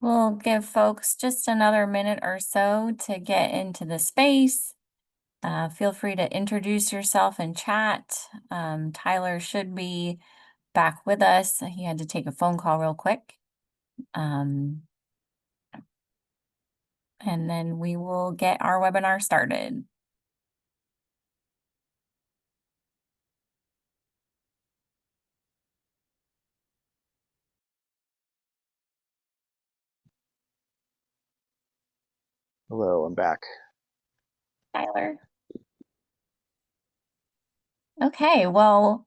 We'll give folks just another minute or so to get into the space. Feel free to introduce yourself in chat. Tyler should be back with us. He had to take a phone call real quick. And then we will get our webinar started. Hello, I'm back. Tyler. Okay, well,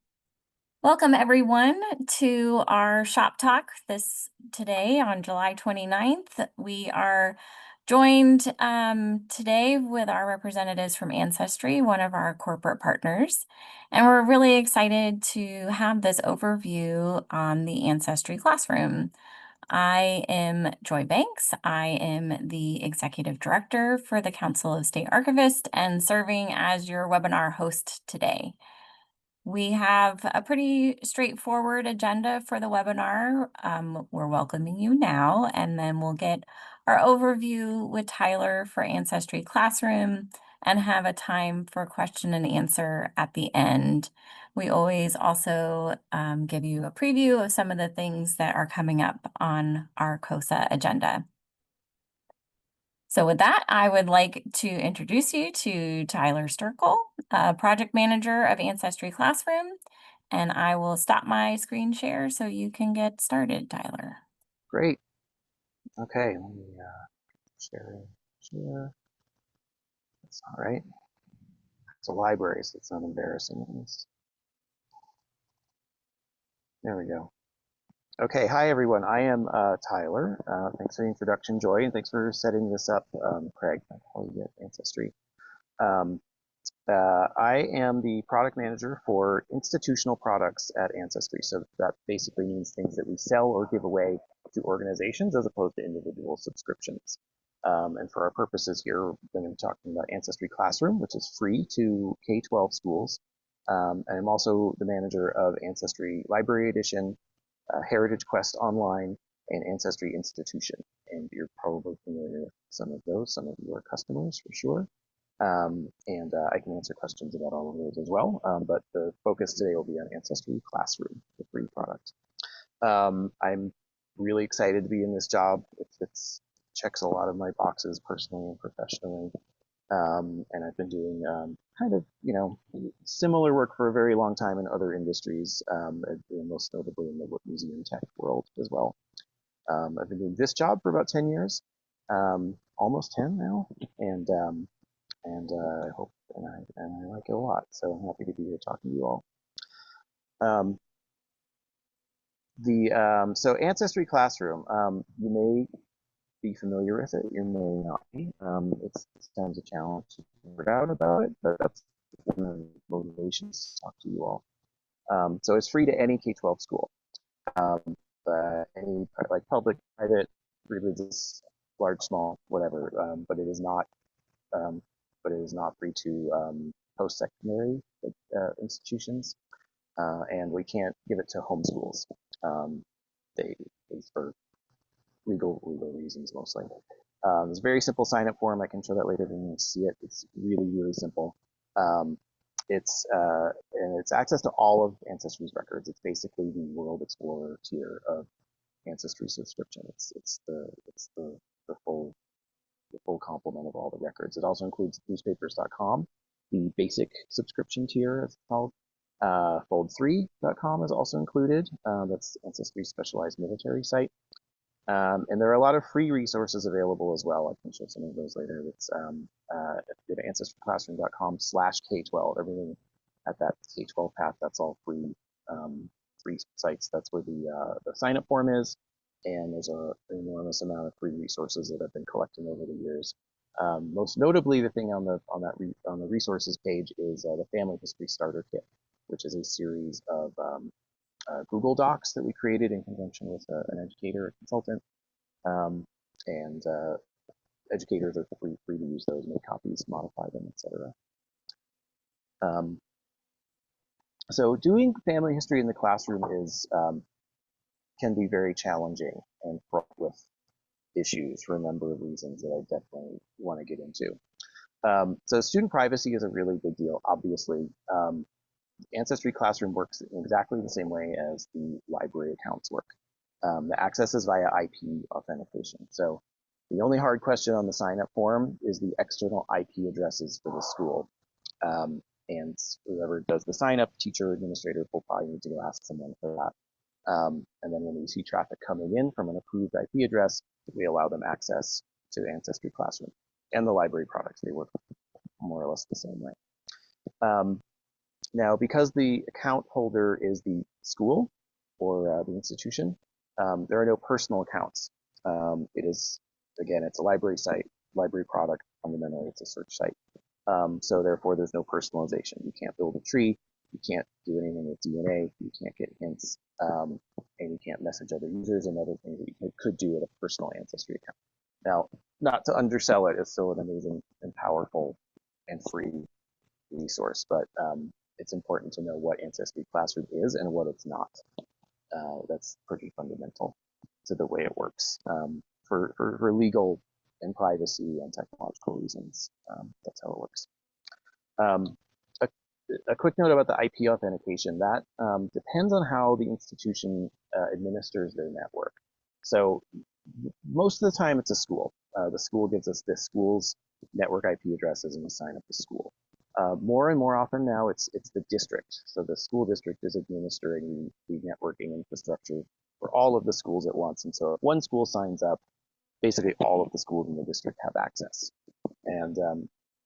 welcome everyone to our shop talk today on July 29th. We are joined today with our representatives from Ancestry, one of our corporate partners, and we're really excited to have this overview on the Ancestry Classroom. I am Joy Banks. I am the Executive Director for the Council of State Archivists and serving as your webinar host today. We have a pretty straightforward agenda for the webinar. We're welcoming you now, and then we'll get our overview with Tyler for Ancestry Classroom and have a time for question and answer at the end. We always also give you a preview of some of the things that are coming up on our COSA agenda. So with that, I would like to introduce you to Tyler Sterkel, Project Manager of Ancestry Classroom, and I will stop my screen share so you can get started, Tyler. Great. Okay, let me share. That's all right. It's a library, so it's not embarrassing. There we go. Okay, hi everyone. I am Tyler. Thanks for the introduction, Joy, and thanks for setting this up, Craig. That's how you get Ancestry. I am the product manager for institutional products at Ancestry. So that basically means things that we sell or give away to organizations as opposed to individual subscriptions. And for our purposes here, we're going to be talking about Ancestry Classroom, which is free to K-12 schools. And I'm also the manager of Ancestry Library Edition, Heritage Quest Online, and Ancestry Institution. And you're probably familiar with some of those. Some of you are customers for sure. And I can answer questions about all of those as well. But the focus today will be on Ancestry Classroom, the free product. I'm really excited to be in this job. It checks a lot of my boxes personally and professionally. And I've been doing kind of, similar work for a very long time in other industries, most notably in the museum tech world as well. I've been doing this job for about 10 years, almost 10 now, and I hope and I like it a lot. So I'm happy to be here talking to you all. So Ancestry Classroom, you may be familiar with it, you may not be. It's sometimes a challenge to figure out about it, but that's one of the motivations to talk to you all. So it's free to any K-12 school, any like public, private, religious, large, small, whatever. But it is not free to post-secondary institutions, and we can't give it to homeschools. They for legal reasons mostly. It's a very simple sign-up form. I can show that later if you want to see it. It's really simple. And it's access to all of Ancestry's records. It's basically the World Explorer tier of Ancestry subscription. It's the full complement of all the records. It also includes newspapers.com, the basic subscription tier, as it's called. Fold3.com is also included. That's Ancestry's specialized military site. And there are a lot of free resources available as well. I can show some of those later. It's if you go to ancestryclassroom.com/K12, everything at that K12 path, that's all free free sites. That's where the sign-up form is. And there's an enormous amount of free resources that I've been collecting over the years. Most notably, the thing on the resources page is the Family History Starter Kit, which is a series of Google Docs that we created in conjunction with an educator, a consultant, and educators are free to use those, make copies, modify them, etc. So doing family history in the classroom can be very challenging and fraught with issues for a number of reasons that I definitely want to get into. So student privacy is a really big deal, obviously. Ancestry Classroom works in exactly the same way as the library accounts work. The access is via IP authentication. So the only hard question on the sign-up form is the external IP addresses for the school. And whoever does the sign-up, teacher or administrator, will probably need to go ask someone for that. And then when we see traffic coming in from an approved IP address, we allow them access to Ancestry Classroom. And the library products, they work more or less the same way. Now, because the account holder is the school or the institution, there are no personal accounts. It is, again, it's a library site, library product. Fundamentally, it's a search site. So therefore, there's no personalization. You can't build a tree. You can't do anything with DNA. You can't get hints. And you can't message other users and other things that you could do with a personal Ancestry account. Now, not to undersell it, it's still an amazing and powerful and free resource, but it's important to know what Ancestry Classroom is and what it's not. That's pretty fundamental to the way it works for legal and privacy and technological reasons. That's how it works. A quick note about the IP authentication. That depends on how the institution administers their network. So most of the time it's a school. The school gives us the school's network IP addresses and we sign up the school. More and more often now it's the district. So the school district is administering the networking infrastructure for all of the schools at once. And so if one school signs up, basically all of the schools in the district have access. And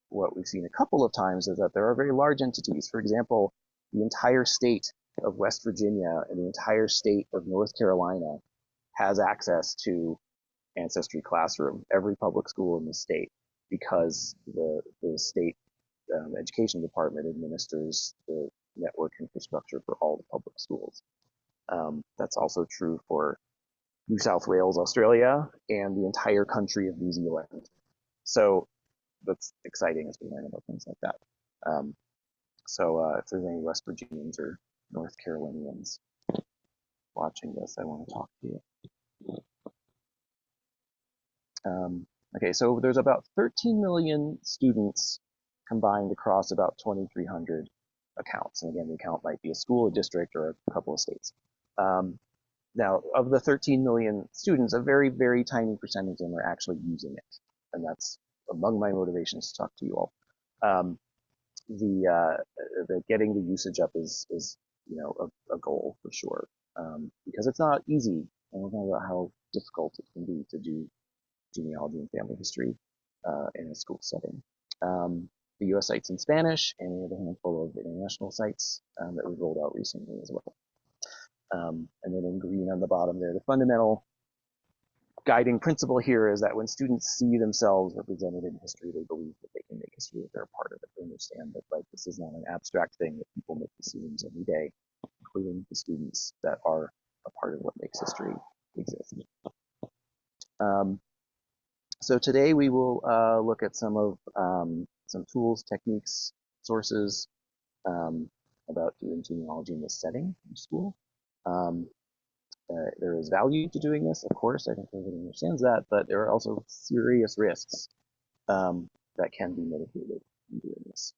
what we've seen a couple of times is that there are very large entities. For example, the entire state of West Virginia and the entire state of North Carolina has access to Ancestry Classroom, every public school in the state, because the state education department administers the network infrastructure for all the public schools. That's also true for New South Wales, Australia, and the entire country of New Zealand. So that's exciting as we learn about things like that. So if there's any West Virginians or North Carolinians watching this, I want to talk to you. Okay, so there's about 13 million students combined across about 2,300 accounts. And again, the account might be a school, a district, or a couple of states. Now, of the 13 million students, a very, very tiny percentage of them are actually using it. And that's among my motivations to talk to you all. The getting the usage up is you know, a goal for sure. Because it's not easy. I don't know about how difficult it can be to do genealogy and family history in a school setting. The US site's in Spanish, and we have a handful of international sites that we've rolled out recently as well. And then in green on the bottom there, the fundamental guiding principle here is that when students see themselves represented in history, they believe that they can make history, that they're a part of it. They understand that like this is not an abstract thing, that people make decisions every day, including the students that are a part of what makes history exist. So today we will look at some tools, techniques, sources about doing genealogy in this setting in school. There is value to doing this, of course. I think everybody understands that, but there are also serious risks that can be mitigated in doing this.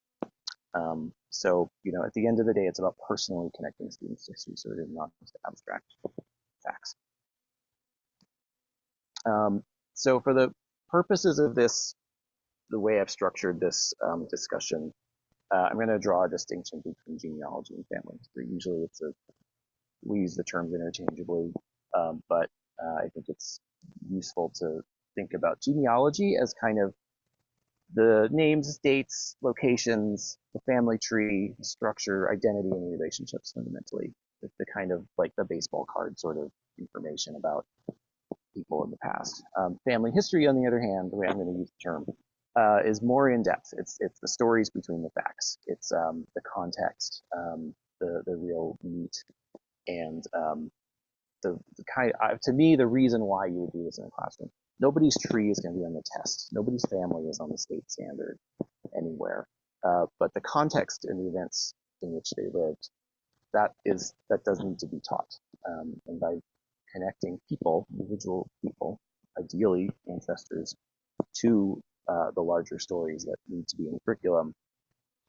So, you know, at the end of the day, it's about personally connecting students to history, so it is not just abstract facts. So for the purposes of this, the way I've structured this discussion, I'm going to draw a distinction between genealogy and family history. Usually we use the terms interchangeably, but I think it's useful to think about genealogy as kind of the names, dates, locations, the family tree, structure, identity, and relationships fundamentally. The kind of like the baseball card sort of information about people in the past. Family history, on the other hand, the way I'm going to use the term, is more in depth. It's the stories between the facts. It's the context, the real meat, and the kind. To me, the reason why you would do this in a classroom. Nobody's tree is going to be on the test. Nobody's family is on the state standard anywhere. But the context and the events in which they lived, that does need to be taught. And by connecting people, individual people, ideally ancestors to the larger stories that need to be in the curriculum,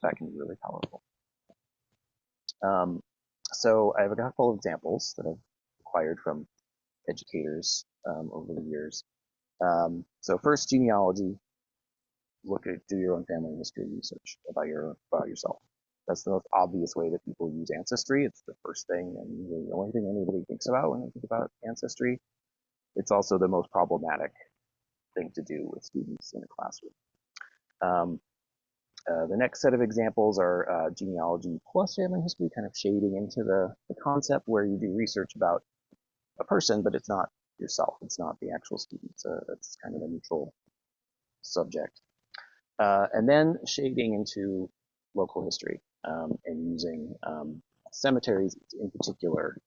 that can be really powerful. So I have a couple of examples that I've acquired from educators over the years. So first, genealogy. Do your own family history research about yourself. That's the most obvious way that people use Ancestry. It's the first thing and really the only thing anybody thinks about when they think about Ancestry. It's also the most problematic thing to do with students in a classroom. The next set of examples are genealogy plus family history, kind of shading into the concept where you do research about a person, but it's not yourself. It's not the actual student. It's kind of a neutral subject. And then shading into local history and using cemeteries in particular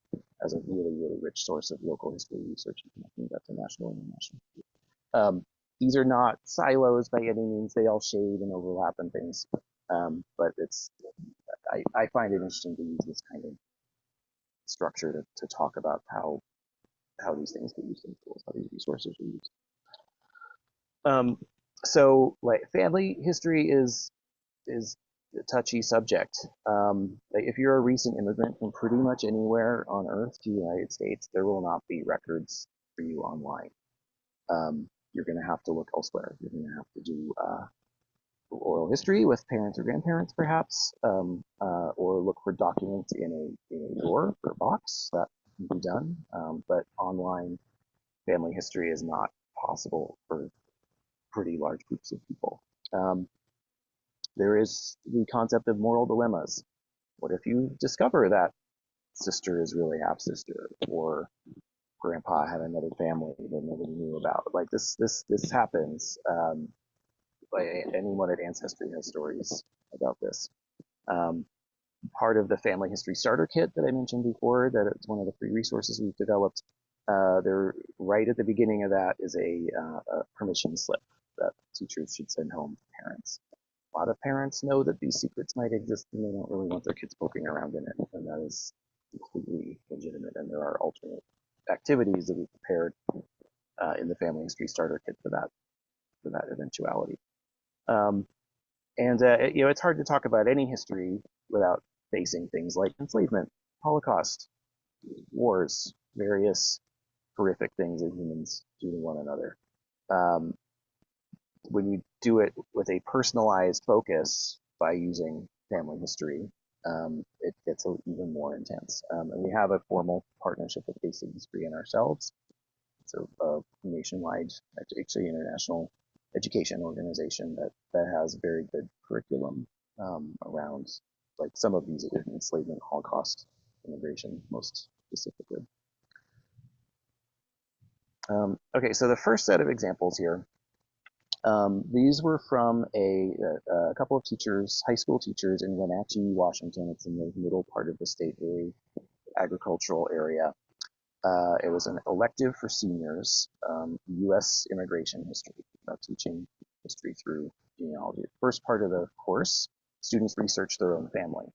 as a really, really rich source of local history research and connecting that to national and international. These are not silos by any means. They all shade and overlap and things. But I find it interesting to use this kind of structure to talk about how these things get used in schools, how these resources are used. So like family history is a touchy subject. Like if you're a recent immigrant from pretty much anywhere on earth to the United States, there will not be records for you online. You're going to have to look elsewhere. You're going to have to do oral history with parents or grandparents, perhaps, or look for documents in a drawer or box. That can be done, but online family history is not possible for pretty large groups of people. There is the concept of moral dilemmas. What if you discover that sister is really half sister, or grandpa had another family that nobody knew about? Like this happens. Anyone at Ancestry has stories about this. Part of the family history starter kit that I mentioned before, that it's one of the free resources we've developed. There, right at the beginning of that is a permission slip that teachers should send home to parents. A lot of parents know that these secrets might exist and they don't really want their kids poking around in it, and that is completely legitimate. And there are alternate activities that we prepared in the family history starter kit for that eventuality. It's hard to talk about any history without facing things like enslavement, Holocaust, wars, various horrific things that humans do to one another. When you do it with a personalized focus by using family history, it gets even more intense. And we have a formal partnership with Basic History and ourselves. It's a nationwide, actually international education organization that has very good curriculum around like some of these enslavement, Holocaust, immigration, most specifically. Okay, so the first set of examples here, these were from a couple of teachers, high school teachers in Wenatchee, Washington. It's in the middle part of the state, very agricultural area. It was an elective for seniors, U.S. immigration history, teaching history through genealogy. The first part of the course, students research their own family.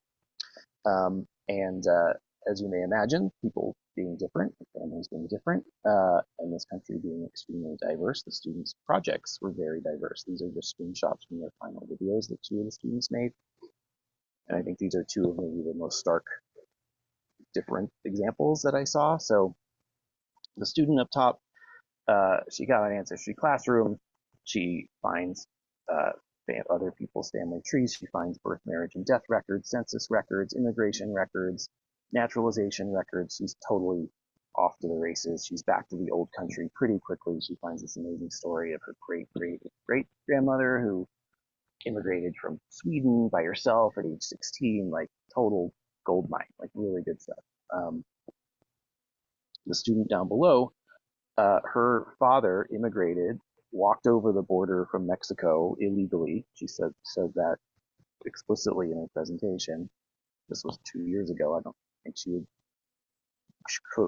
As you may imagine, people being different, families being different, and this country being extremely diverse, the students' projects were very diverse. These are just screenshots from their final videos that two of the students made. And I think these are two of maybe the most stark different examples that I saw. So the student up top, she got an AncestryClassroom. She finds other people's family trees. She finds birth, marriage, and death records, census records, immigration records, naturalization records. She's totally off to the races. She's back to the old country pretty quickly. She finds this amazing story of her great grandmother who immigrated from Sweden by herself at age 16, like total gold mine, like really good stuff. The student down below, her father immigrated, walked over the border from Mexico illegally. She said that explicitly in her presentation. This was 2 years ago. I don't think she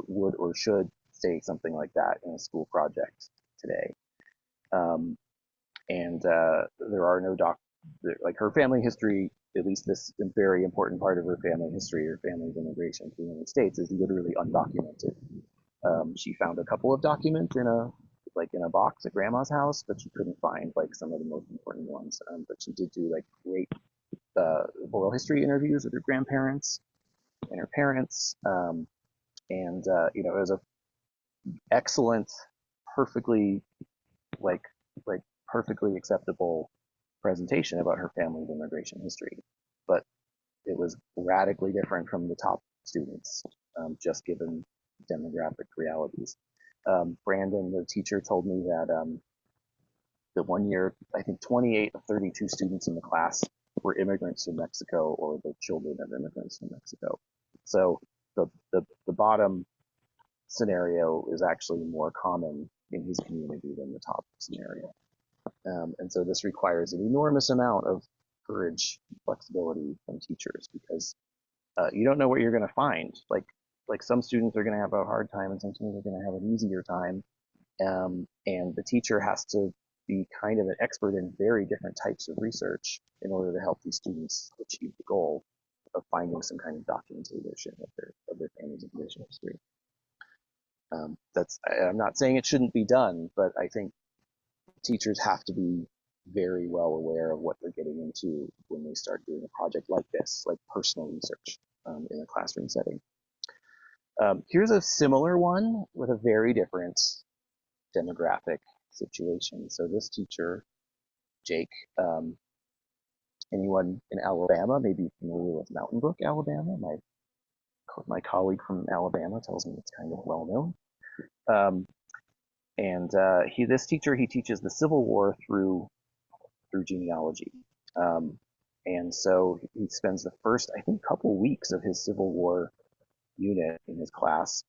would or should say something like that in a school project today. There are no like her family history, at least this very important part of her family history, her family's immigration to the United States, is literally undocumented. She found a couple of documents in a like in a box at grandma's house, but she couldn't find like some of the most important ones. But she did do like great oral history interviews with her grandparents and her parents. And it was a excellent, perfectly like like perfectly acceptable presentation about her family's immigration history. But it was radically different from the top students, just given demographic realities. Brandon, the teacher, told me that one year, I think 28 of 32 students in the class were immigrants from Mexico or the children of immigrants from Mexico. So the bottom scenario is actually more common in his community than the top scenario. And so this requires an enormous amount of courage and flexibility from teachers because you don't know what you're going to find. Like some students are going to have a hard time and some students are going to have an easier time. And the teacher has to be kind of an expert in very different types of research in order to help these students achieve the goal of finding some kind of documentation of their family's immigration history. I'm not saying it shouldn't be done, but I think teachers have to be very well aware of what they're getting into when they start doing a project like this, like personal research in a classroom setting. Here's a similar one with a very different demographic situation. So this teacher, Jake, anyone in Alabama may be familiar with Mountain Brook, Alabama. My colleague from Alabama tells me it's kind of well known. This teacher, he teaches the Civil War through genealogy. And so he spends the first, I think, couple weeks of his Civil War unit in his class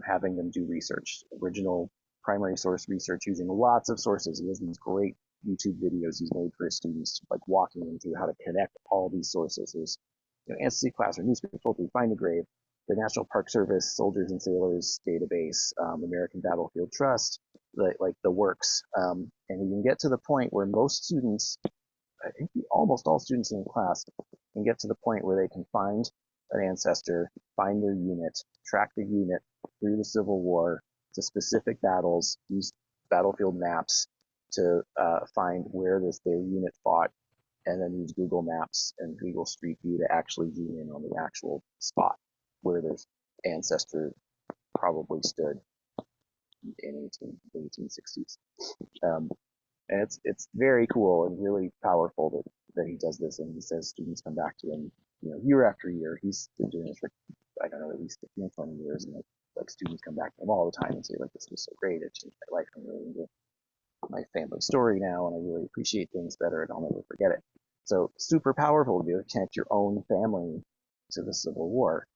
having them do research, original primary source research using lots of sources. He has these great YouTube videos he's made for his students, like walking them through how to connect all these sources. There's AncestryClassroom, Newspaper Filter, Find a Grave, the National Park Service, Soldiers and Sailors Database, American Battlefield Trust, the works. And you can get to the point where most students, I think almost all students in the class, can get to the point where they can find an ancestor, find their unit, track the unit through the Civil War to specific battles, use battlefield maps to find where their unit fought, and then use Google Maps and Google Street View to actually zoom in on the actual spot where their ancestor probably stood in the 1860s. And it's very cool and really powerful that he does this, and he says students come back to him, year after year. He's been doing this for, I don't know, at least 15 or 20 years, and like students come back to him all the time and say, like, this was so great, it changed my life, I'm really into my family story now, and I really appreciate things better, and I'll never forget it. So super powerful to connect your own family to the Civil War.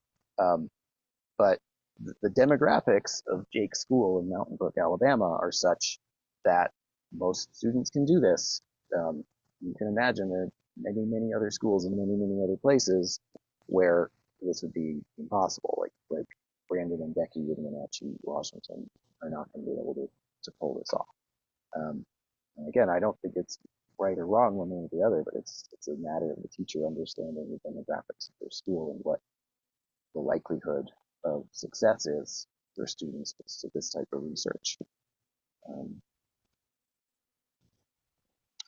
But the demographics of Jake's school in Mountain Brook, Alabama are such that most students can do this. You can imagine there are many, many other schools in many, many other places where this would be impossible. Like Brandon and Becky in Wenatchee, Washington, are not going to be able to pull this off. And again, I don't think it's right or wrong one way or the other, but it's a matter of the teacher understanding the demographics of their school and what the likelihood of success is for students with this type of research.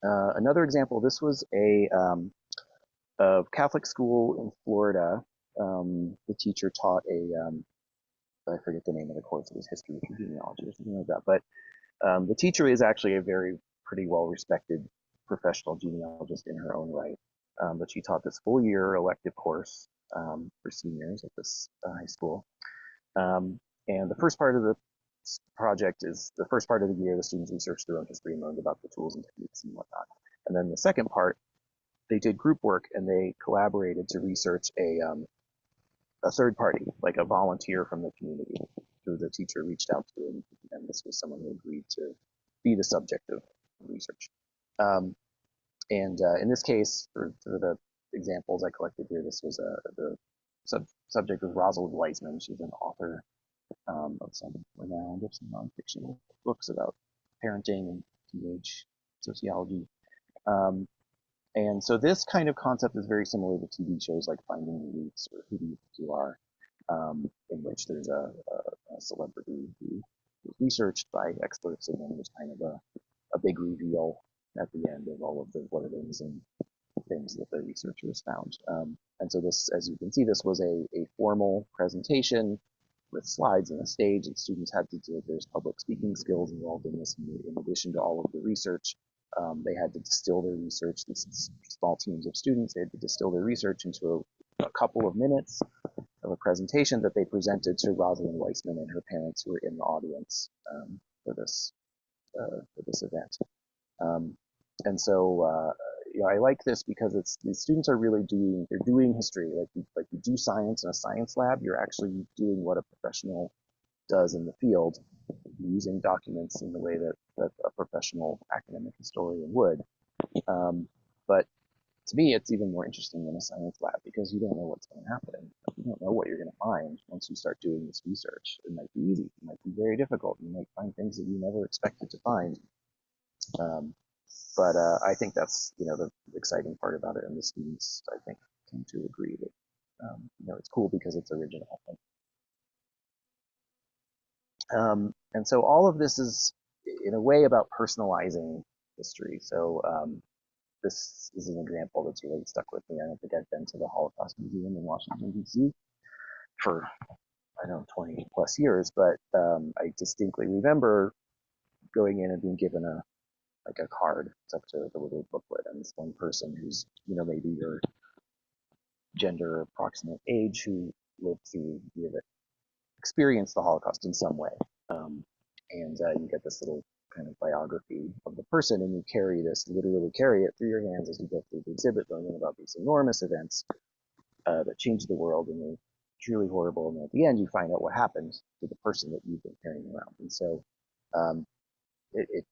Another example, this was a Catholic school in Florida. The teacher taught I forget the name of the course, it was history or genealogy or something like that, but the teacher is actually a pretty well-respected professional genealogist in her own right. But she taught this full year elective course for seniors at this high school. And the first part of the project is the first part of the year, the students researched their own history and learned about the tools and techniques and whatnot. And then the second part, they did group work and they collaborated to research a third party, like a volunteer from the community who the teacher reached out to, and this was someone who agreed to be the subject of research. In this case, for the examples I collected here, this was the subject was Rosalind Wiseman. She's an author of some renowned of some nonfiction books about parenting and teenage sociology. And so this kind of concept is very similar to TV shows like Finding Your Roots or Who Do You Think You Are, in which there's a celebrity who was researched by experts, and then there's kind of a big reveal at the end of all of the what it is and things that the researchers found. And so this, as you can see, this was a formal presentation with slides and a stage, and students had to do, there's public speaking skills involved in this, in addition to all of the research. They had to distill their research, these small teams of students, they had to distill their research into a couple of minutes of a presentation that they presented to Rosalind Weissman and her parents who were in the audience for this event. And so, I like this because these students are really they're doing history. Like you do science in a science lab, you're actually doing what a professional does in the field, using documents in the way that a professional academic historian would. But to me, it's even more interesting than a science lab because you don't know what's going to happen. You don't know what you're going to find once you start doing this research. It might be easy. It might be very difficult. You might find things that you never expected to find. But I think that's the exciting part about it, and the students I think tend to agree that it's cool because it's original. And so all of this is in a way about personalizing history. So this is an example that's really stuck with me. I don't think I've been to the Holocaust Museum in Washington D.C. for 20 plus years, but I distinctly remember going in and being given a card. It's up to the little booklet, and this one person who's maybe your gender approximate age who lived through experienced the Holocaust in some way, and you get this little kind of biography of the person, and you literally carry it through your hands as you go through the exhibit, learning about these enormous events that changed the world, and they're truly horrible. And at the end, you find out what happened to the person that you've been carrying around, and so it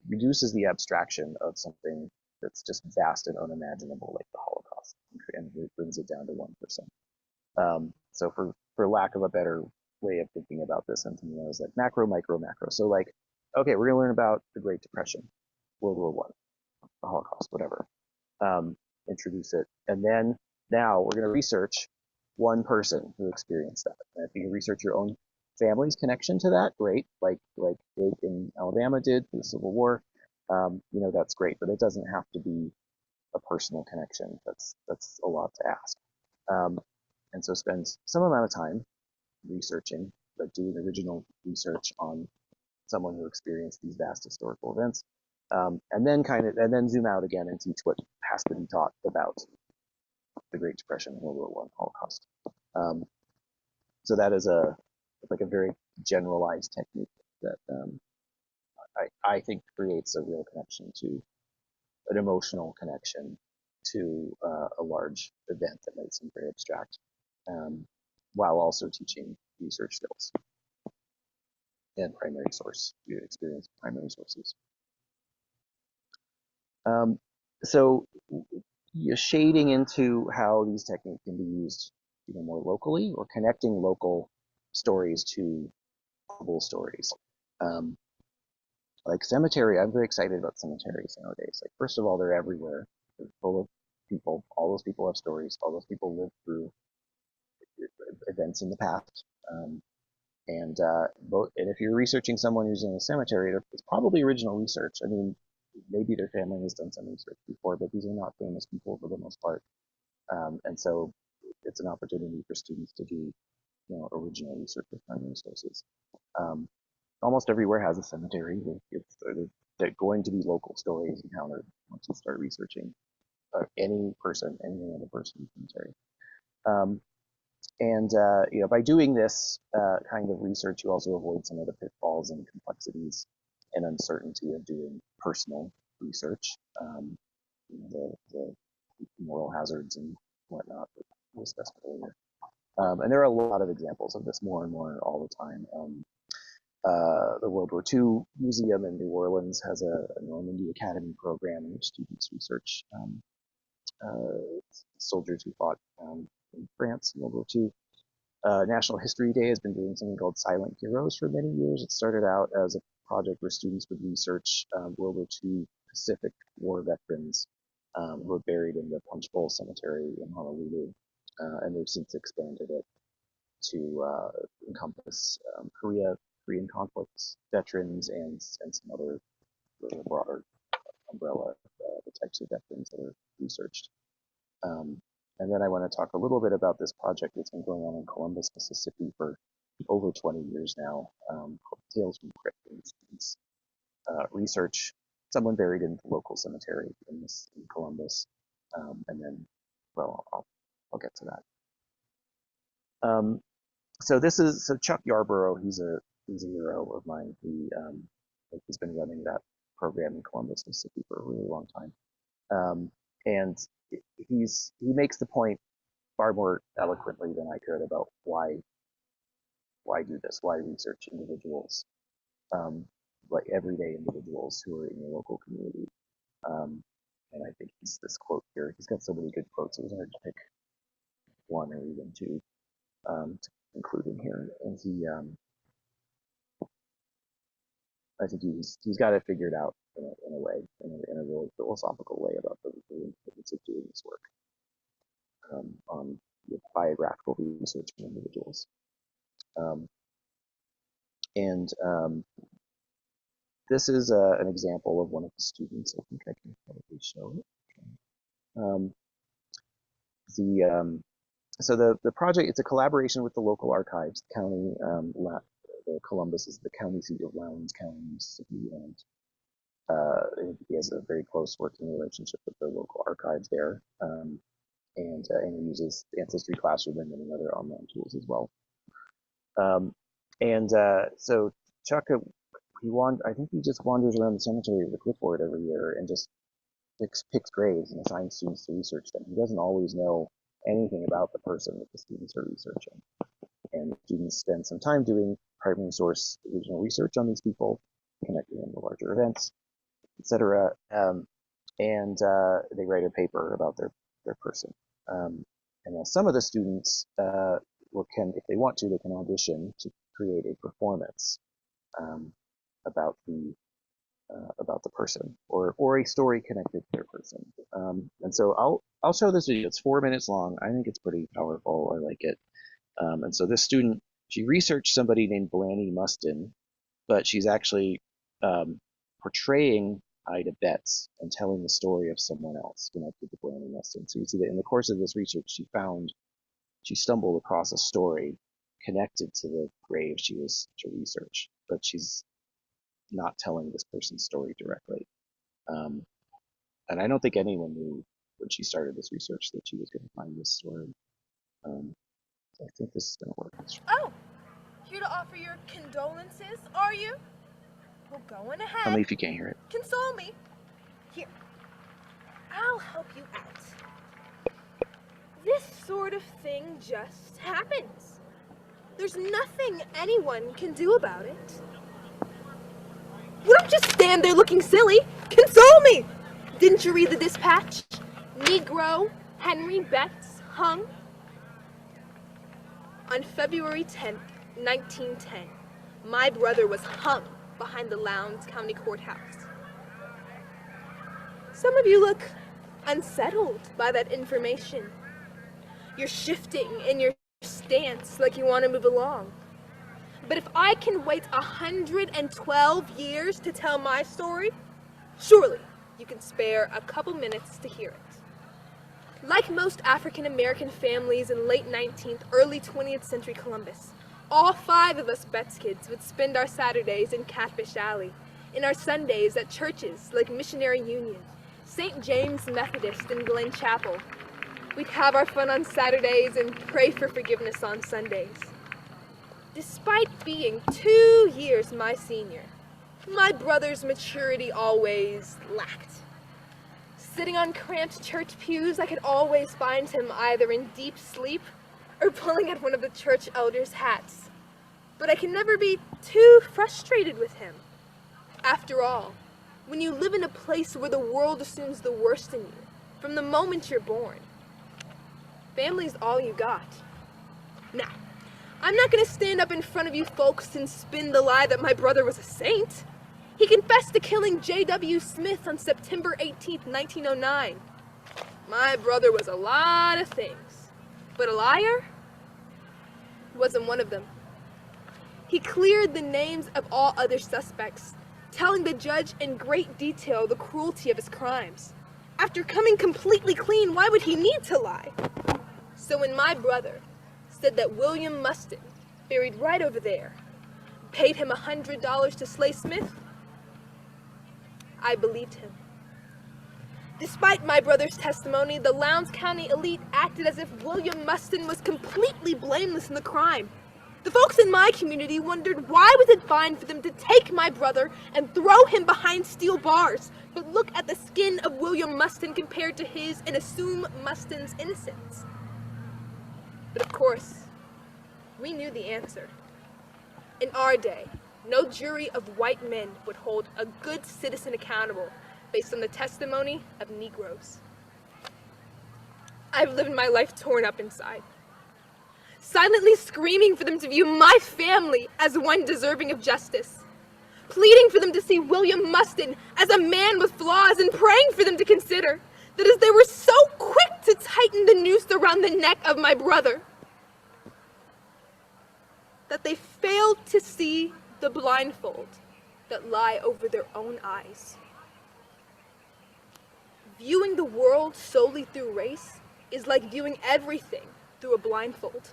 reduces the abstraction of something that's just vast and unimaginable like the Holocaust, and it brings it down to 1%. So for lack of a better way of thinking about this, something is like macro, micro, macro. So like, okay, we're going to learn about the Great Depression, World War I, the Holocaust, whatever. Introduce it, and then now we're going to research one person who experienced that. And if you can research your own family's connection to that, great. Like Jake in Alabama did for the Civil War, that's great. But it doesn't have to be a personal connection. That's a lot to ask. And so spend some amount of time researching, like doing original research on someone who experienced these vast historical events, and then zoom out again and teach what has to be taught about the Great Depression, World War I, Holocaust. So that is a very generalized technique that I think creates a real connection to an emotional connection to a large event that might seem very abstract, while also teaching research skills and primary source experience, primary sources. So shading into how these techniques can be used more locally, or connecting local stories to global stories. Like cemetery, I'm very excited about cemeteries nowadays. Like, first of all, they're everywhere. They're full of people. All those people have stories. All those people lived through events in the past. And if you're researching someone who's in a cemetery, it's probably original research. I mean, maybe their family has done some research before, but these are not famous people for the most part. And so it's an opportunity for students to do original research with primary sources. Almost everywhere has a cemetery. They're going to be local stories encountered once you start researching any other person in the cemetery. And by doing this kind of research, you also avoid some of the pitfalls and complexities and uncertainty of doing personal research, the moral hazards and whatnot that we discussed earlier. And there are a lot of examples of this, more and more all the time. The World War II Museum in New Orleans has a Normandy Academy program in which students research soldiers who fought in France in World War II. National History Day has been doing something called Silent Heroes for many years. It started out as a project where students would research World War II Pacific War veterans who were buried in the Punch Bowl Cemetery in Honolulu, and they've since expanded it to encompass Korea, Korean conflicts, veterans, and some other broader umbrella of the types of veterans that are researched. And then I want to talk a little bit about this project that's been going on in Columbus, Mississippi for over 20 years now, called Tales from the Crypt. It's research someone buried in the local cemetery in Columbus, and then, well, I'll get to that. So Chuck Yarborough, he's a hero of mine. He's been running that program in Columbus, Mississippi for a really long time, and he makes the point far more eloquently than I could about why do this, why research individuals, like everyday individuals who are in your local community. And I think this quote here, he's got so many good quotes, it was hard to pick one or even two to include in here. And I think he's got it figured out in a way, in a really philosophical way about the importance of doing this work on biographical research on individuals. This is an example of one of the students. I think I can probably show it. So the project, it's a collaboration with the local archives. The county, Columbus is the county seat of Lowndes County, Mississippi, and he has a very close working relationship with the local archives there. And he uses the AncestryClassroom and many other online tools as well. So Chuck, I think he just wanders around the cemetery with a clipboard every year and just picks graves and assigns students to research them. He doesn't always know anything about the person that the students are researching. And the students spend some time doing primary source original research on these people, connecting them to larger events, etc. And they write a paper about their person. And some of the students if they want to, they can audition to create a performance about the person or a story connected to their person. And so I'll show this video. It's 4 minutes long. I think it's pretty powerful. I like it. And so this student, she researched somebody named Blanny Mustin, but she's actually portraying Ida Betts and telling the story of someone else connected to Blanny Mustin. So you see that in the course of this research, she stumbled across a story connected to the grave she was to research, but she's not telling this person's story directly. And I don't think anyone knew when she started this research that she was going to find this story. I think this is going to work. Oh, here to offer your condolences, are you? Well, go on ahead. Tell me if you can't hear it. Console me. Here, I'll help you out. This sort of thing just happens. There's nothing anyone can do about it. You don't just stand there looking silly. Console me! Didn't you read the dispatch? Negro Henry Betts hung. On February 10th, 1910, my brother was hung behind the Lowndes County Courthouse. Some of you look unsettled by that information. You're shifting in your stance like you want to move along. But if I can wait 112 years to tell my story, surely you can spare a couple minutes to hear it. Like most African American families in late 19th, early 20th century Columbus, all 5 of us Betts kids would spend our Saturdays in Catfish Alley, and our Sundays at churches like Missionary Union, St. James Methodist, and Glen Chapel. We'd have our fun on Saturdays and pray for forgiveness on Sundays. Despite being 2 years my senior, my brother's maturity always lacked. Sitting on cramped church pews, I could always find him either in deep sleep or pulling at one of the church elders' hats. But I can never be too frustrated with him. After all, when you live in a place where the world assumes the worst in you from the moment you're born, family's all you got. Now, I'm not going to stand up in front of you folks and spin the lie that my brother was a saint. He confessed to killing J.W. Smith on September 18th, 1909. My brother was a lot of things, but a liar wasn't one of them. He cleared the names of all other suspects, telling the judge in great detail the cruelty of his crimes. After coming completely clean, why would he need to lie? So when my brother said that William Mustin, buried right over there, paid him $100 to slay Smith, I believed him. Despite my brother's testimony, the Lowndes County elite acted as if William Mustin was completely blameless in the crime. The folks in my community wondered why was it fine for them to take my brother and throw him behind steel bars, but look at the skin of William Mustin compared to his and assume Mustin's innocence. But of course, we knew the answer. In our day, no jury of white men would hold a good citizen accountable based on the testimony of Negroes. I've lived my life torn up inside, silently screaming for them to view my family as one deserving of justice, pleading for them to see William Mustin as a man with flaws, and praying for them to consider that as they were so quick to tighten the noose around the neck of my brother, that they failed to see the blindfold that lie over their own eyes. Viewing the world solely through race is like viewing everything through a blindfold.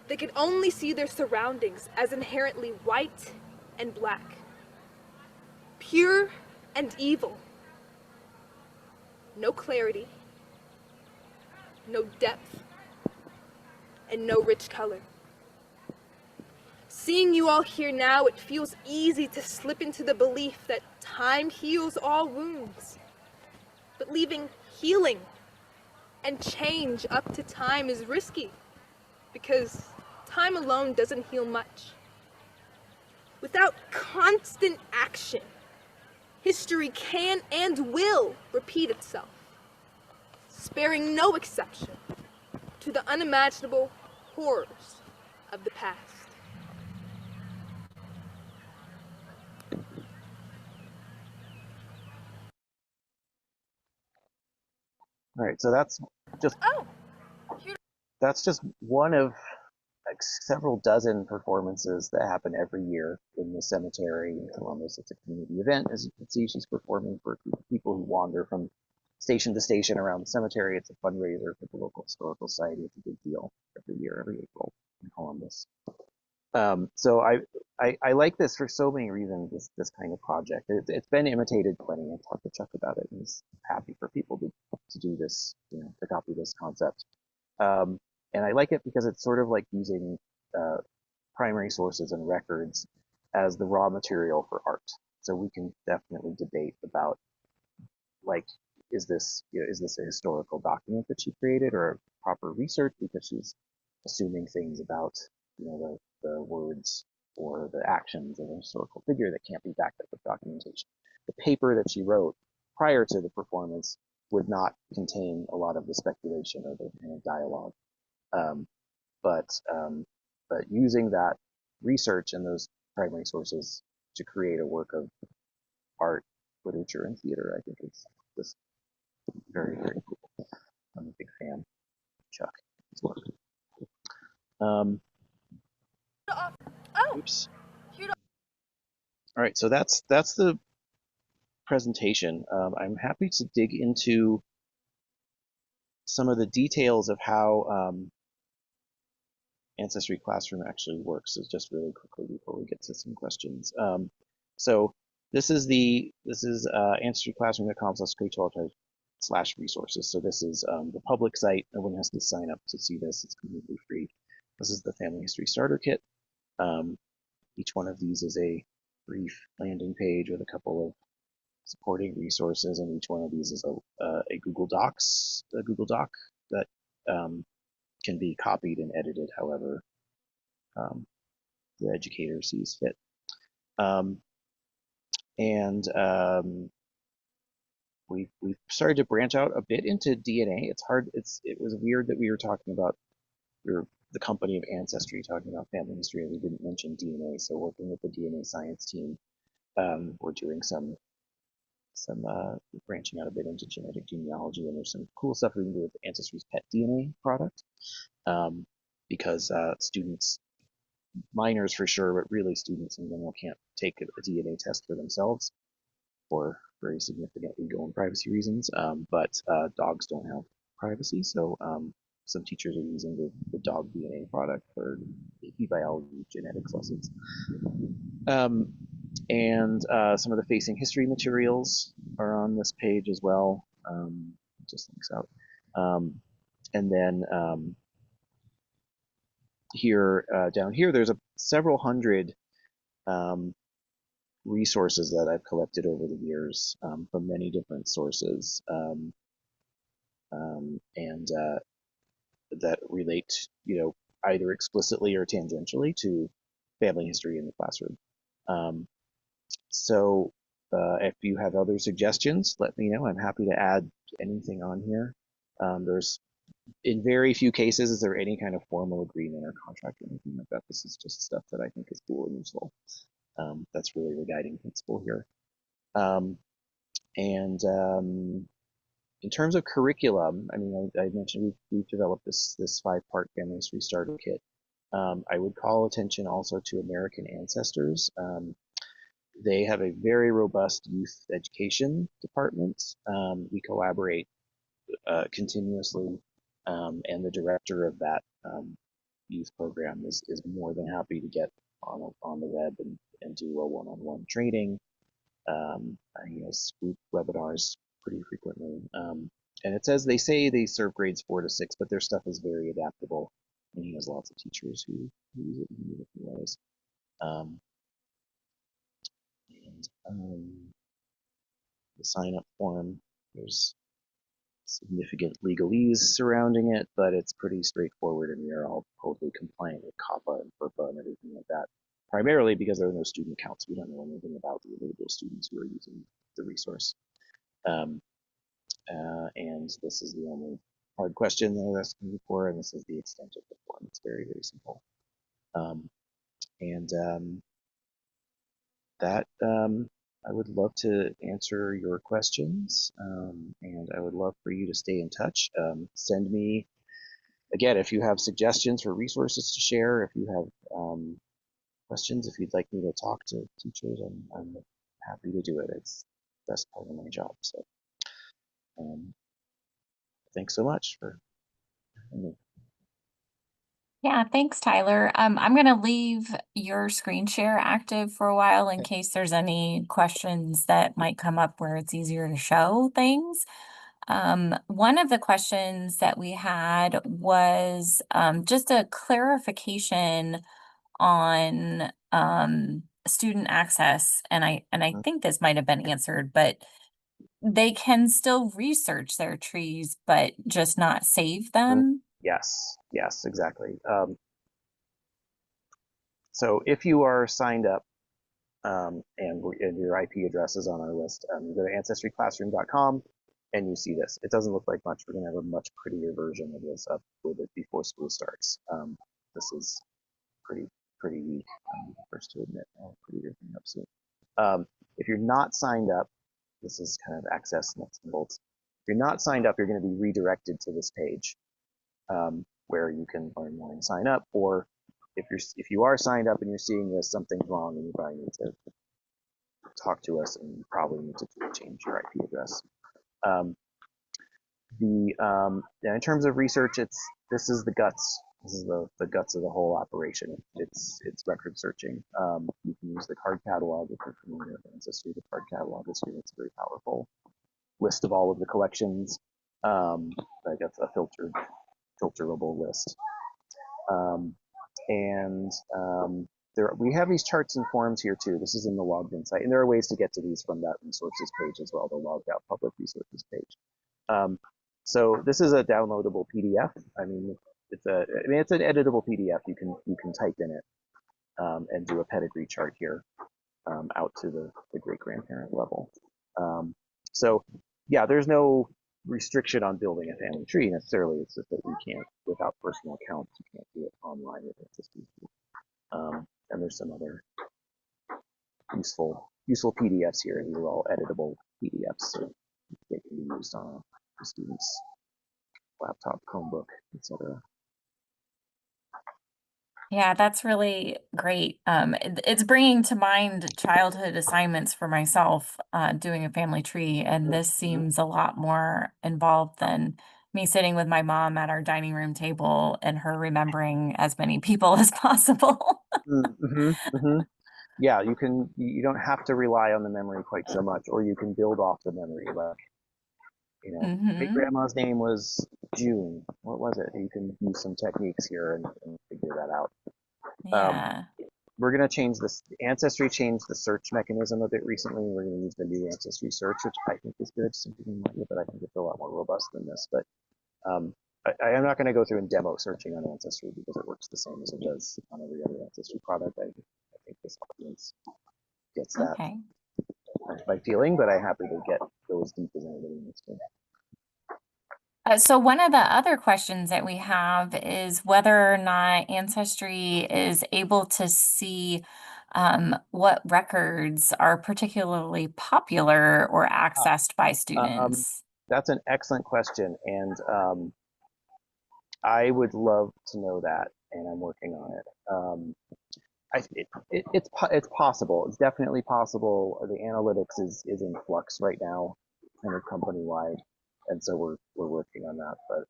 They could only see their surroundings as inherently white and black, pure and evil. No clarity, no depth, and no rich color. Seeing you all here now, it feels easy to slip into the belief that time heals all wounds. But leaving healing and change up to time is risky, because time alone doesn't heal much. Without constant action, history can and will repeat itself, sparing no exception to the unimaginable horrors of the past. All right, so that's just one of like several dozen performances that happen every year in the cemetery in Columbus. It's a community event. As you can see, she's performing for people who wander from station to station around the cemetery. It's a fundraiser for the local historical society. It's a big deal every year, every April in Columbus. So I like this for so many reasons, this kind of project. It's been imitated plenty. I've talked to Chuck about it, and he's happy for people to do this, to copy this concept. And I like it because it's sort of like using primary sources and records as the raw material for art. So we can definitely debate about, like, is this a historical document that she created, or proper research because she's assuming things about the words or the actions of a historical figure that can't be backed up with documentation. The paper that she wrote prior to the performance would not contain a lot of the speculation or the kind of dialogue. But using that research and those primary sources to create a work of art, literature, and theater, I think is just very, very cool. I'm a big fan of Chuck. His work. Oops. All right, so that's the presentation. I'm happy to dig into some of the details of how Ancestry Classroom actually works, is just really quickly before we get to some questions. So this is AncestryClassroom.com/K12/resources. So this is the public site. No one has to sign up to see this. It's completely free. This is the Family History Starter Kit. Each one of these is a brief landing page with a couple of supporting resources, and each one of these is a Google Doc that can be copied and edited however the educator sees fit. We've started to branch out a bit into DNA. It was weird that we were talking about the company of Ancestry, talking about family history, and we didn't mention DNA. So working with the DNA science team, we're doing some branching out a bit into genetic genealogy, and there's some cool stuff we can do with Ancestry's pet DNA product, because students minors for sure, but really students in general can't take a DNA test for themselves for very significant legal and privacy reasons. But dogs don't have privacy, so some teachers are using the dog DNA product for AP biology genetics lessons. And some of the facing history materials are on this page as well. Just links out. And then here, down here, there's several hundred resources that I've collected over the years from many different sources, and that relate, either explicitly or tangentially to family history in the classroom. So if you have other suggestions, let me know. I'm happy to add anything on here. There's, in very few cases, is there any kind of formal agreement or contract or anything like that. This is just stuff that I think is cool and useful. That's really the guiding principle here. And in terms of curriculum, I mean, I mentioned we've developed this 5-part family history starter kit. I would call attention also to American Ancestors. They have a very robust youth education department. We collaborate continuously, and the director of that youth program is more than happy to get on the web and do a one-on-one training. He has group webinars pretty frequently. And it says they say they serve grades 4 to 6, but their stuff is very adaptable, and he has lots of teachers who use it in different ways. The sign-up form, there's significant legalese surrounding it, but it's pretty straightforward, and we are all totally compliant with COPPA and FERPA and everything like that. Primarily because there are no student counts. We don't know anything about the individual students who are using the resource. And this is the only hard question that I was asking before, and this is the extent of the form. It's very, very simple. That I would love to answer your questions, and I would love for you to stay in touch. Send me, again, if you have suggestions for resources to share, if you have questions, if you'd like me to talk to teachers, I'm happy to do it. It's the best part of my job. So thanks so much for having me. Yeah, thanks, Tyler. I'm going to leave your screen share active for a while in case there's any questions that might come up where it's easier to show things. One of the questions that we had was just a clarification on student access, and I think this might have been answered, but they can still research their trees, but just not save them. Yes, exactly. So if you are signed up and your IP address is on our list, you go to AncestryClassroom.com and you see this. It doesn't look like much. We're going to have a much prettier version of this up with it before school starts. This is pretty weak, first to admit. I'll prettier thing up soon. If you're not signed up, this is kind of access nuts and bolts. If you're not signed up, you're going to be redirected to this page where you can learn more and sign up. Or if you are signed up and you're seeing this, something's wrong, and you probably need to talk to us, and you probably need to change your IP address. In terms of research, this is the guts. This is the guts of the whole operation. It's record searching. You can use the card catalog if you're familiar with Ancestry. The card catalog is here. It's a very powerful list of all of the collections. Like that's a filterable list. We have these charts and forms here too. This is in the logged in site, and there are ways to get to these from that resources page as well, the logged out public resources page. So this is a downloadable PDF. I mean, it's an editable PDF. You can type in it and do a pedigree chart here out to the great grandparent level. So yeah, there's no restriction on building a family tree necessarily. It's just that we can't, without personal accounts, you can't do it online with Ancestry. And there's some other useful PDFs here. These are all editable PDFs, so they can be used on a student's laptop, Chromebook, etc. Yeah, that's really great. It's bringing to mind childhood assignments for myself, doing a family tree, and this Mhm. seems a lot more involved than me sitting with my mom at our dining room table and her remembering as many people as possible. Mm-hmm, hmm. Yeah, you don't have to rely on the memory quite so much, or you can build off the memory. Like, great Hmm. grandma's name was June. What was it? You can use some techniques here and figure that out. Um, Yeah. we're going to change this. Ancestry changed the search mechanism a bit recently. We're going to use the new Ancestry search, which I think is good. Some people might get, but I think it's a lot more robust than this. But um, I'm not going to go through and demo searching on Ancestry because it works the same as it does on every other Ancestry product. I think this audience gets that Okay. by feeling, but I'm happy to get go as deep as anybody needs to. So one of the other questions that we have is whether or not Ancestry is able to see what records are particularly popular or accessed by Um, students. that's an excellent question, and I would love to know that, and I'm working on it. It's possible. It's definitely possible. The analytics is in flux right now, kind of company wide, and so we're working on that. But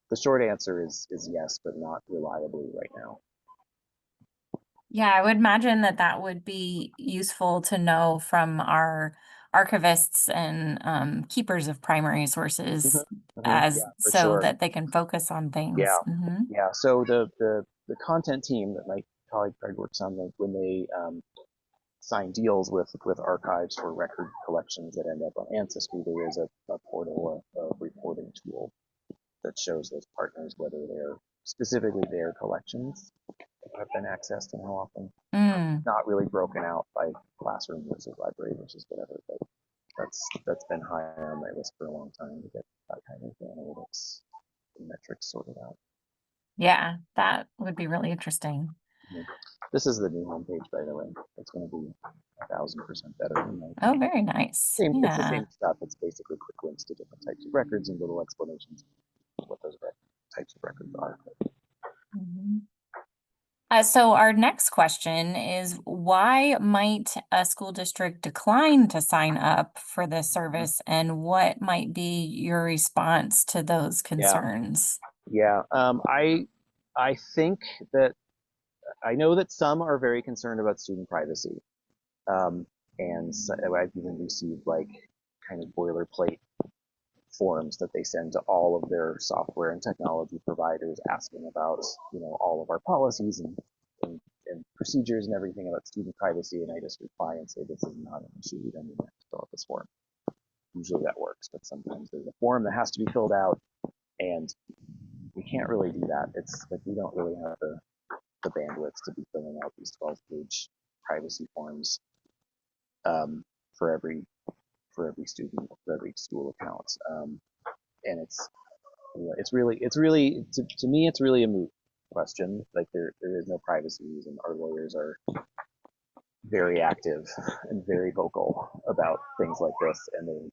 the short answer is yes, but not reliably right now. Yeah, I would imagine that that would be useful to know from our archivists and keepers of primary Hmm. sources Hmm. as Yeah, for so sure. that they can focus on things. Yeah, yeah. So the content team that my colleague Craig works on, like when they sign deals with archives for record collections that end up on Ancestry, there is a portal, a reporting tool that shows those partners whether they're specifically their collections have been accessed and how often. Mm. Not really broken out by classroom versus library versus whatever, but that's been high on my list for a long time to get that kind of analytics and metrics sorted out. Yeah, that would be really interesting. Yeah. This is the new homepage, by the way. It's going to be 1,000% better in my Oh, opinion. very nice. It's the Yeah. same stuff. It's basically quick links to different types of records and little explanations of what those types of records are. Mhm. So our next question is why might a school district decline to sign up for this service and what might be your response to those Yeah, concerns? yeah. I think that I know that some are very concerned about student privacy, um, and so I've even received like kind of boilerplate forms that they send to all of their software and technology providers asking about, all of our policies and procedures and everything about student privacy. And I just reply and say, this is not an issue. We don't even have to fill out this form. Usually that works, but sometimes there's a form that has to be filled out and we can't really do that. It's like we don't really have the bandwidth to be filling out these 12-page privacy forms um, for every student, for every school account. And it's really to me it's really a moot question. Like there is no privacy reason. Our lawyers are very active and very vocal about things like this, and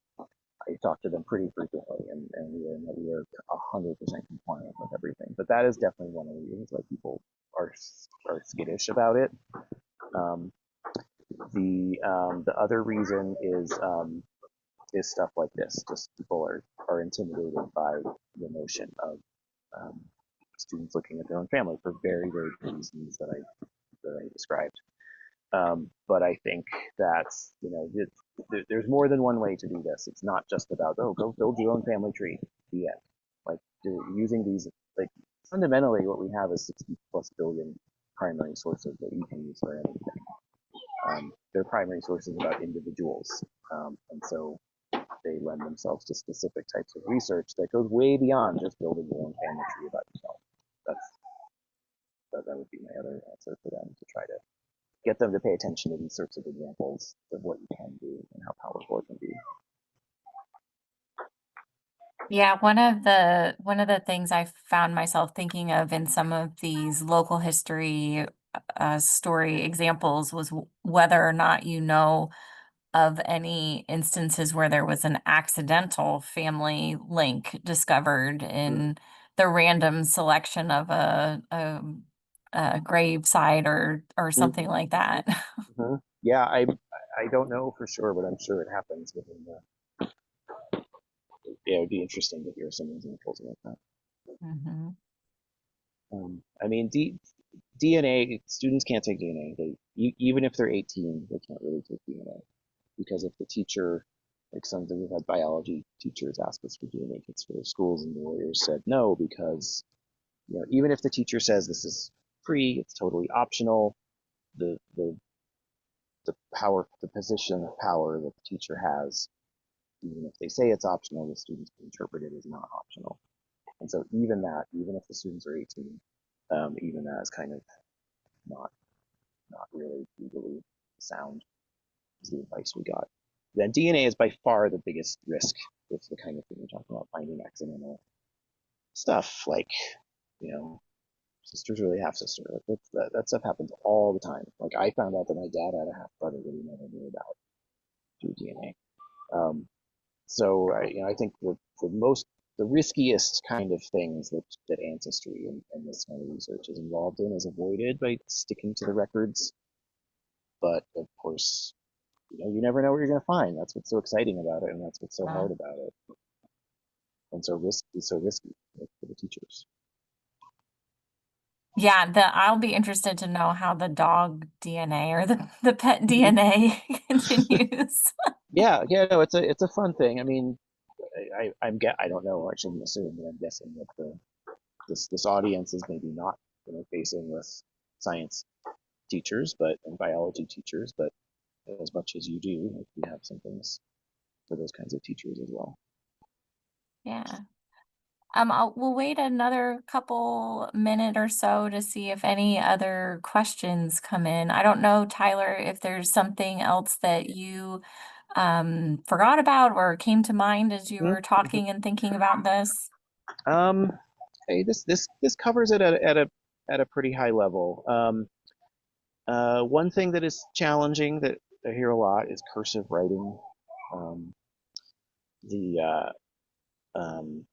I talk to them pretty frequently, and we are 100% compliant with everything. But that is definitely one of the reasons why people are skittish about it. Um, the other reason is stuff like this. Just people are intimidated by the notion of um, students looking at their own family for very, very reasons that I described. But I think that there's more than one way to do this. It's not just about go build your own family tree. The end. Like using these like fundamentally what we have is 60 plus billion primary sources that you can use for anything. They're primary sources about individuals, and so they lend themselves to specific types of research that goes way beyond just building your own family tree about yourself. That would be my other answer for them to try to get them to pay attention to these sorts of examples of what you can do and how powerful it can be. Yeah, one of the things I found myself thinking of in some of these local history story examples was whether or not you know of any instances where there was an accidental family link discovered Mm. in the random selection of a grave site or something like that. Mm-hmm. Yeah, I don't know for sure, but I'm sure it happens within the. Yeah, it would be interesting to hear some examples about that. Mm-hmm. I mean, DNA students can't take DNA. Even if they're 18, they can't really take DNA because if the teacher, like some we've had biology teachers ask us for DNA kits for their schools, and the lawyers said no because even if the teacher says this is free, it's totally optional. The the the position of power that the teacher has, even if they say it's optional, the students can interpret it as not optional. And so even if the students are 18, even that is kind of not not really legally sound is the advice we got. Then DNA is by far the biggest risk with the kind of thing we're talking about, finding accidental stuff like, you know, sister's really half sister. Like that stuff happens all the time. Like I found out that my dad had a half brother that he never knew about through DNA. So I think the riskiest kind of things that ancestry and this kind of research is involved in is avoided by sticking to the records. But of course, you never know what you're going to find. That's what's so exciting about it, and that's what's so hard about it, and so risky for the teachers. Yeah, I'll be interested to know how the dog DNA or the pet Mm-hmm. DNA continues. Yeah, no, it's a fun thing. I mean, I don't know. I shouldn't assume, but I'm guessing that this audience is maybe not facing with science teachers, and biology teachers, but as much as you do, like, we have some things for those kinds of teachers as well. Yeah. We'll wait another couple minute or so to see if any other questions come in. I don't know, Tyler, if there's something else that you forgot about or came to mind as you were Mm-hmm. talking and thinking about this. Hey, this covers it at a pretty high level. One thing that is challenging that I hear a lot is cursive writing. The um,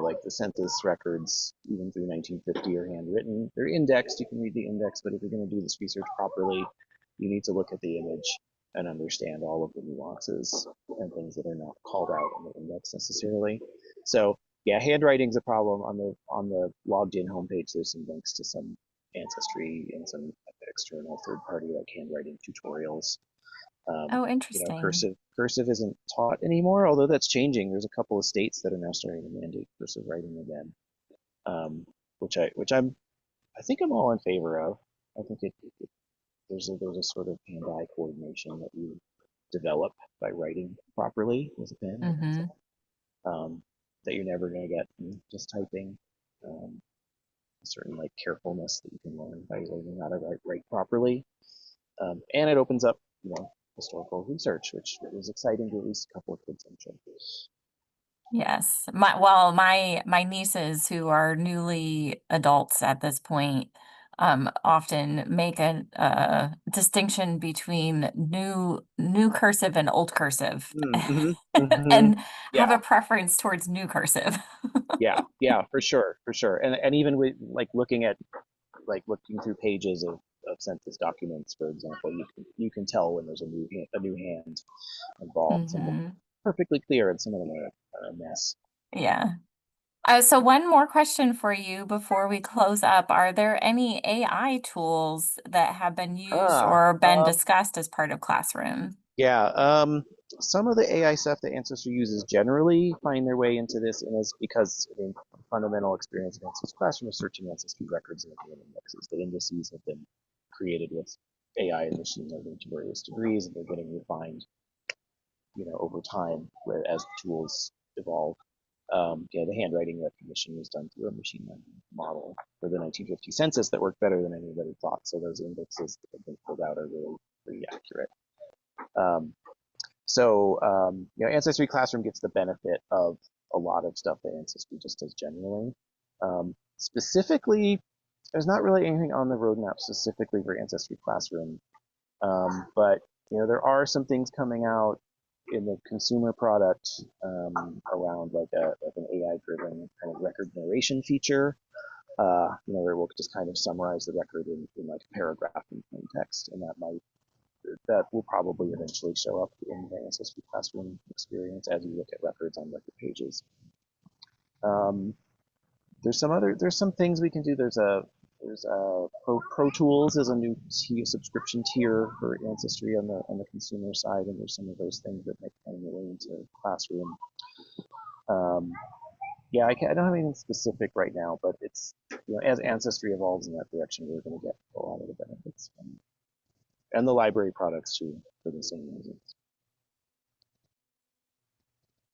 like the census records, even through 1950, are handwritten. They're indexed. You can read the index, but if you're going to do this research properly, you need to look at the image and understand all of the nuances and things that are not called out in the index necessarily. So yeah, handwriting's a problem. On the logged in homepage, there's some links to some Ancestry and some external third party like handwriting tutorials. Oh, interesting. Cursive isn't taught anymore, although that's changing. There's a couple of states that are now starting to mandate cursive writing again, which I think I'm all in favor of. I think there's a sort of hand-eye coordination that you develop by writing properly with a pen or Mm-hmm. pencil, that you're never going to get from just typing. A certain like carefulness that you can learn by learning how to write properly, and it opens up historical research, which is exciting to at least a couple of kids, I'm sure. Yes. My nieces who are newly adults at this point often make a distinction between new cursive and old cursive Mm-hmm. Mm-hmm. and have a Yeah, preference towards new cursive. yeah, for sure, and even with like looking through pages of census documents, for example, you can tell when there's a new hand involved. Some of them Hmm. are perfectly clear, and some of them are a mess. Yeah. So one more question for you before we close up. Are there any AI tools that have been used Ah, or been discussed as part of Classroom? yeah. Some of the AI stuff that Ancestry uses generally find their way into this, and is because fundamental experience of AncestryClassroom is searching ancestry records and looking at indexes. The indices have been created with AI and machine learning to various degrees, and they're getting refined, over time as the tools evolve. The handwriting recognition was done through a machine learning model for the 1950 census that worked better than anybody thought. So those indexes that have been pulled out are really pretty accurate. Um, AncestryClassroom gets the benefit of a lot of stuff that Ancestry just does generally. Specifically, there's not really anything on the roadmap specifically for AncestryClassroom, but there are some things coming out in the consumer product around like an AI-driven kind of record narration feature, where we'll just kind of summarize the record in like a paragraph in plain text, and that will probably eventually show up in the Ancestry Classroom experience as you look at records on record pages. There's some things we can do. There's Pro Tools is a new subscription tier for Ancestry on the consumer side, and there's some of those things that make find their way into Classroom. Yeah, I don't have anything specific right now, but it's, as Ancestry evolves in that direction, we're going to get a lot of the benefits and the library products too, for the same reasons.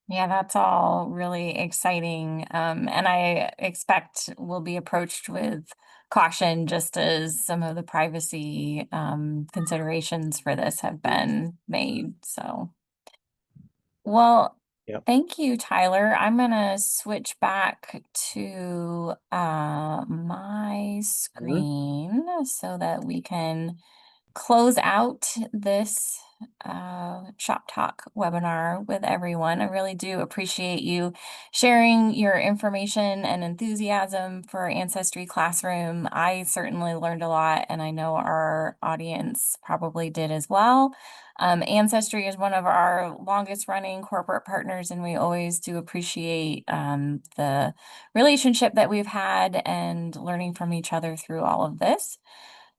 Yeah, that's all really exciting. And I expect we'll be approached with caution, just as some of the privacy considerations for this have been made. So, well, Yep. thank you, Tyler. I'm gonna switch back to my screen so that we can close out this Shop Talk webinar with everyone. I really do appreciate you sharing your information and enthusiasm for Ancestry Classroom. I certainly learned a lot, and I know our audience probably did as well. Ancestry is one of our longest running corporate partners, and we always do appreciate the relationship that we've had and learning from each other through all of this.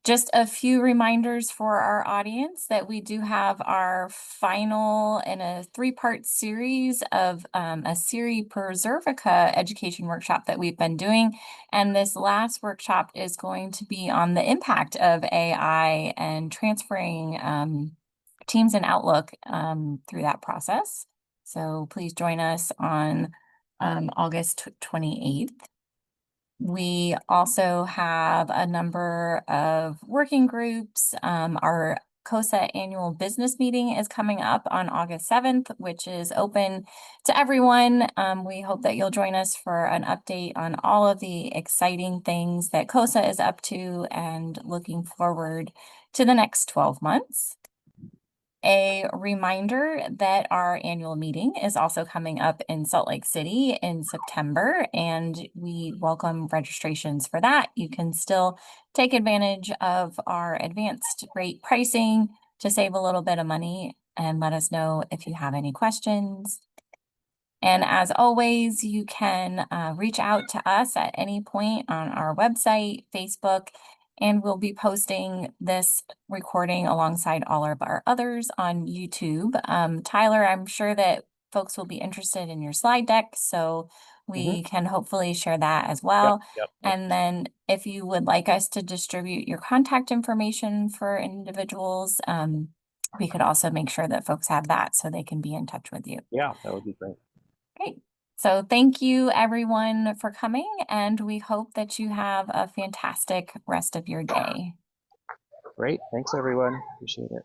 Just a few reminders for our audience that we do have our final in a 3-part series of a Siri Preservica education workshop that we've been doing. And this last workshop is going to be on the impact of AI and transferring Teams and Outlook through that process. So please join us on August 28th. We also have a number of working groups. Our COSA annual business meeting is coming up on August 7th, which is open to everyone. We hope that you'll join us for an update on all of the exciting things that COSA is up to and looking forward to the next 12 months. A reminder that our annual meeting is also coming up in Salt Lake City in September, and we welcome registrations for that. You can still take advantage of our advanced rate pricing to save a little bit of money, and let us know if you have any questions. And as always, you can reach out to us at any point on our website, Facebook, and we'll be posting this recording alongside all of our others on YouTube. Tyler, I'm sure that folks will be interested in your slide deck, so we can hopefully share that as well. Yep. And then if you would like us to distribute your contact information for individuals, we could also make sure that folks have that so they can be in touch with you. Yeah, that would be great. Great. So thank you everyone for coming, and we hope that you have a fantastic rest of your day. Great. Thanks everyone. Appreciate it.